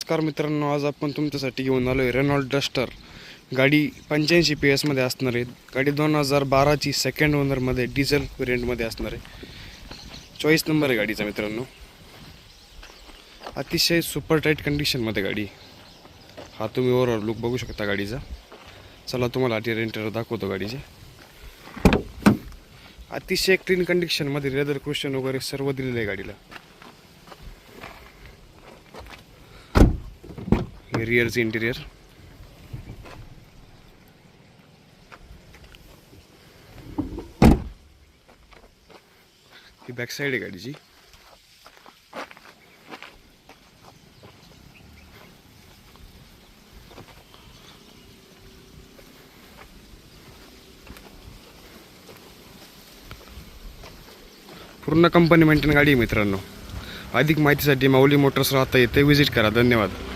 नमस्कार मित्रांनो, आज आपण तुमच्यासाठी घेऊन आलो आहे रेनॉल्ड डस्टर. गाडी 85 PS मध्ये असणार आहे. गाडी 2012ची सेकंड ओनरमध्ये डिझेल व्हेरियंटमध्ये असणार आहे. 24 नंबर आहे गाडीचा मित्रांनो. अतिशय सुपर टाईट कंडिशनमध्ये गाडी. हा तुम्ही ओव्हरऑल लुक बघू शकता गाडीचा. चला तुम्हाला इंटेरियर दाखवतो गाडीचे. अतिशय क्लीन कंडिशनमध्ये लेदर क्वेश्चन वगैरे सर्व दिलेलं आहे गाडीला. रिअरचं इंटिरियर, ही बॅक साईड आहे गाडीची. पूर्ण कंपनी मेंटेन गाडी आहे मित्रांनो. अधिक माहितीसाठी माऊली मोटर्स राहता येते, विजिट करा. धन्यवाद.